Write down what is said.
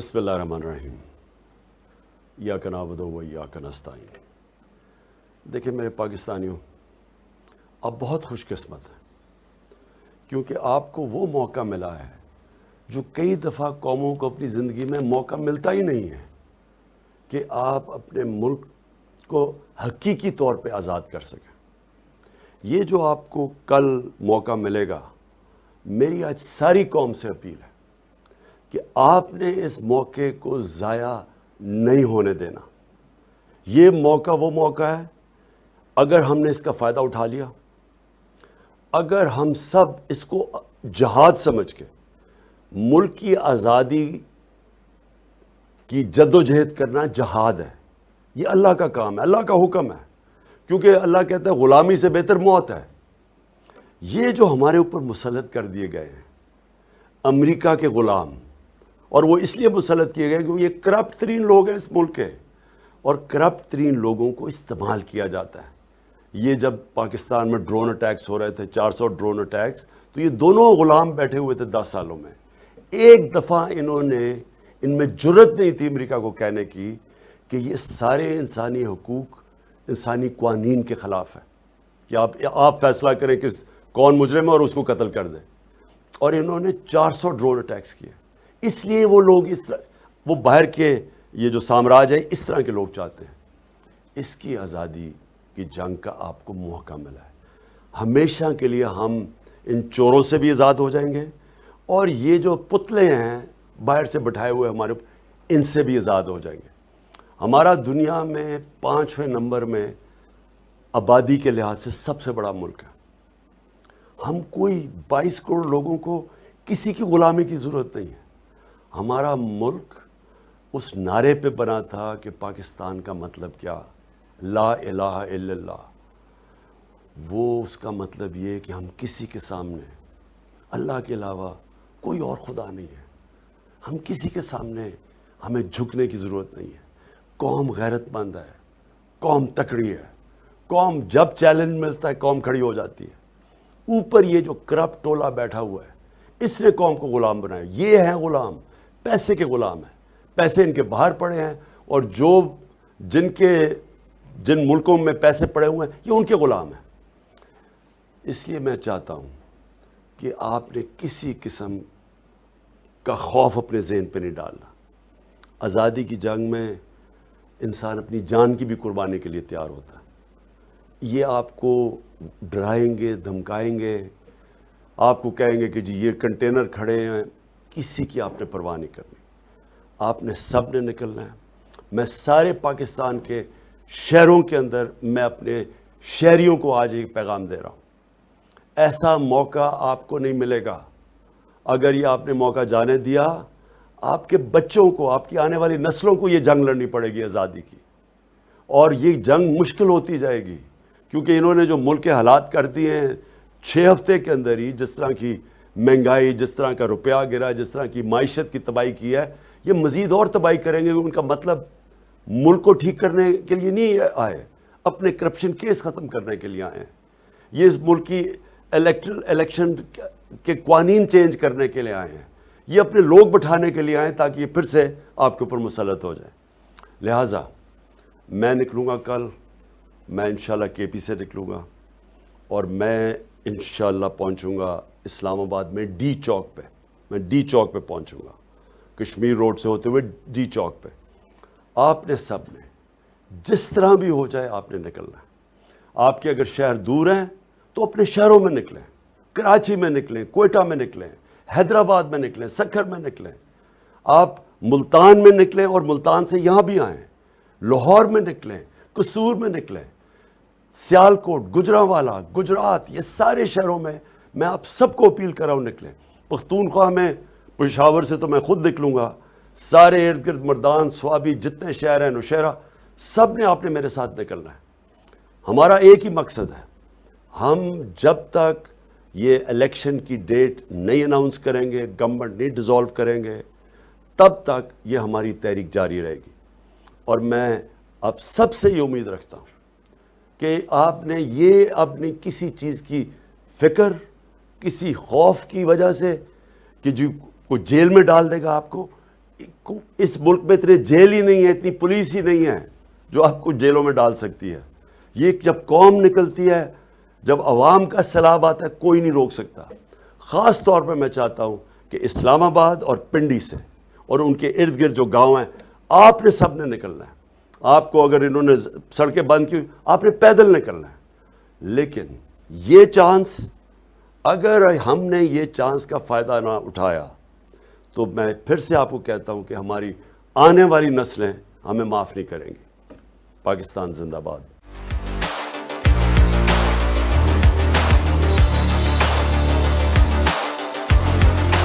بسم اللہ الرحمن الرحیم ایاک نعبد و ایاک نستعین۔ دیکھیں میرے پاکستانیوں، آپ بہت خوش قسمت ہیں کیونکہ آپ کو وہ موقع ملا ہے جو کئی دفعہ قوموں کو اپنی زندگی میں موقع ملتا ہی نہیں ہے کہ آپ اپنے ملک کو حقیقی طور پہ آزاد کر سکیں۔ یہ جو آپ کو کل موقع ملے گا، میری آج ساری قوم سے اپیل ہے کہ آپ نے اس موقع کو ضائع نہیں ہونے دینا۔ یہ موقع وہ موقع ہے، اگر ہم نے اس کا فائدہ اٹھا لیا، اگر ہم سب اس کو جہاد سمجھ کے ملک کی آزادی کی جد و جہد کرنا جہاد ہے۔ یہ اللہ کا کام ہے، اللہ کا حکم ہے، کیونکہ اللہ کہتا ہے غلامی سے بہتر موت ہے۔ یہ جو ہمارے اوپر مسلط کر دیے گئے ہیں امریکہ کے غلام، اور وہ اس لیے مسلط کیے گئے کیونکہ یہ کرپٹ ترین لوگ ہیں اس ملک کے، اور کرپٹ ترین لوگوں کو استعمال کیا جاتا ہے۔ یہ جب پاکستان میں ڈرون اٹیکس ہو رہے تھے، 400 ڈرون اٹیکس، تو یہ دونوں غلام بیٹھے ہوئے تھے 10 سالوں میں۔ ایک دفعہ ان میں جرت نہیں تھی امریکہ کو کہنے کی کہ یہ سارے انسانی حقوق، انسانی قوانین کے خلاف ہے، کہ آپ فیصلہ کریں کہ کون مجرم ہے اور اس کو قتل کر دیں۔ اور انہوں نے 400 ڈرون اٹیکس کیے۔ اس لیے وہ لوگ وہ باہر کے یہ جو سامراج ہے اس طرح کے لوگ چاہتے ہیں۔ اس کی آزادی کی جنگ کا آپ کو موقع ملا ہے۔ ہمیشہ کے لیے ہم ان چوروں سے بھی آزاد ہو جائیں گے، اور یہ جو پتلے ہیں باہر سے بٹھائے ہوئے ہمارے، ان سے بھی آزاد ہو جائیں گے۔ ہمارا دنیا میں 5ویں نمبر میں آبادی کے لحاظ سے سب سے بڑا ملک ہے۔ ہم کوئی 22 کروڑ لوگوں کو کسی کی غلامی کی ضرورت نہیں ہے۔ ہمارا ملک اس نعرے پہ بنا تھا کہ پاکستان کا مطلب کیا، لا الہ الا اللہ۔ وہ اس کا مطلب یہ کہ ہم کسی کے سامنے اللہ کے علاوہ کوئی اور خدا نہیں ہے۔ ہم کسی کے سامنے ہمیں جھکنے کی ضرورت نہیں ہے۔ قوم غیرت مند ہے، قوم تکڑی ہے، قوم جب چیلنج ملتا ہے قوم کھڑی ہو جاتی ہے۔ اوپر یہ جو کرپٹ ٹولہ بیٹھا ہوا ہے، اس نے قوم کو غلام بنایا۔ یہ ہیں غلام، پیسے کے غلام ہیں، پیسے ان کے باہر پڑے ہیں، اور جن ملکوں میں پیسے پڑے ہوئے ہیں یہ ان کے غلام ہیں۔ اس لیے میں چاہتا ہوں کہ آپ نے کسی قسم کا خوف اپنے ذہن پہ نہیں ڈالنا۔ آزادی کی جنگ میں انسان اپنی جان کی بھی قربانی کے لیے تیار ہوتا ہے۔ یہ آپ کو ڈرائیں گے، دھمکائیں گے، آپ کو کہیں گے کہ جی یہ کنٹینر کھڑے ہیں، کسی کی آپ نے پرواہ نہیں کرنی۔ آپ نے سب نے نکلنا ہے۔ میں سارے پاکستان کے شہروں کے اندر میں اپنے شہریوں کو آج ایک پیغام دے رہا ہوں، ایسا موقع آپ کو نہیں ملے گا۔ اگر یہ آپ نے موقع جانے دیا، آپ کے بچوں کو، آپ کی آنے والی نسلوں کو یہ جنگ لڑنی پڑے گی آزادی کی، اور یہ جنگ مشکل ہوتی جائے گی، کیونکہ انہوں نے جو ملک کے حالات کر دیے ہیں 6 ہفتے کے اندر ہی، جس طرح کی مہنگائی، جس طرح کا روپیہ گرا، جس طرح کی معیشت کی تباہی کی ہے، یہ مزید اور تباہی کریں گے۔ ان کا مطلب ملک کو ٹھیک کرنے کے لیے نہیں آئے، اپنے کرپشن کیس ختم کرنے کے لیے آئے ہیں۔ یہ اس ملک کی الیکشن کے قوانین چینج کرنے کے لیے آئے ہیں۔ یہ اپنے لوگ بٹھانے کے لیے آئے ہیں تاکہ یہ پھر سے آپ کے اوپر مسلط ہو جائے۔ لہٰذا میں نکلوں گا کل، میں انشاءاللہ KP سے نکلوں گا، اور میں انشاءاللہ پہنچوں گا اسلام آباد میں ڈی چوک پہ۔ میں ڈی چوک پہ پہنچوں گا، کشمیر روڈ سے ہوتے ہوئے ڈی چوک پہ۔ آپ نے سب نے جس طرح بھی ہو جائے آپ نے نکلنا ہے۔ آپ کے اگر شہر دور ہیں تو اپنے شہروں میں نکلیں، کراچی میں نکلیں، کوئٹہ میں نکلیں، حیدرآباد میں نکلیں، سکھر میں نکلیں، آپ ملتان میں نکلیں اور ملتان سے یہاں بھی آئیں، لاہور میں نکلیں، قصور میں نکلیں، سیالکوٹ، گجرانوالہ، گجرات، یہ سارے شہروں میں آپ سب کو اپیل کر رہا ہوں نکلیں۔ پختونخوا میں پشاور سے تو میں خود نکلوں گا، سارے ارد گرد مردان، سوابی، جتنے شہر ہیں، نوشہرہ، سب نے آپ نے میرے ساتھ نکلنا ہے۔ ہمارا ایک ہی مقصد ہے، ہم جب تک یہ الیکشن کی ڈیٹ نہیں اناؤنس کریں گے، گورنمنٹ نہیں ڈیزالو کریں گے، تب تک یہ ہماری تحریک جاری رہے گی۔ اور میں اب سب سے یہ امید رکھتا ہوں کہ آپ نے یہ اپنی کسی چیز کی فکر، کسی خوف کی وجہ سے کہ جو کوئی جیل میں ڈال دے گا آپ کو، اس ملک میں اتنے جیل ہی نہیں ہے، اتنی پولیس ہی نہیں ہے جو آپ کو جیلوں میں ڈال سکتی ہے. یہ جب قوم نکلتی ہے، جب عوام کا سیلاب آتا ہے، کوئی نہیں روک سکتا. خاص طور پہ میں چاہتا ہوں کہ اسلام آباد اور پنڈی سے اور ان کے ارد گرد جو گاؤں ہیں، آپ نے سب نے نکلنا ہے. آپ کو اگر انہوں نے سڑکیں بند کی، آپ نے پیدل نکلنا ہے. لیکن یہ چانس، اگر ہم نے یہ چانس کا فائدہ نہ اٹھایا تو میں پھر سے آپ کو کہتا ہوں کہ ہماری آنے والی نسلیں ہمیں معاف نہیں کریں گی. پاکستان زندہ باد.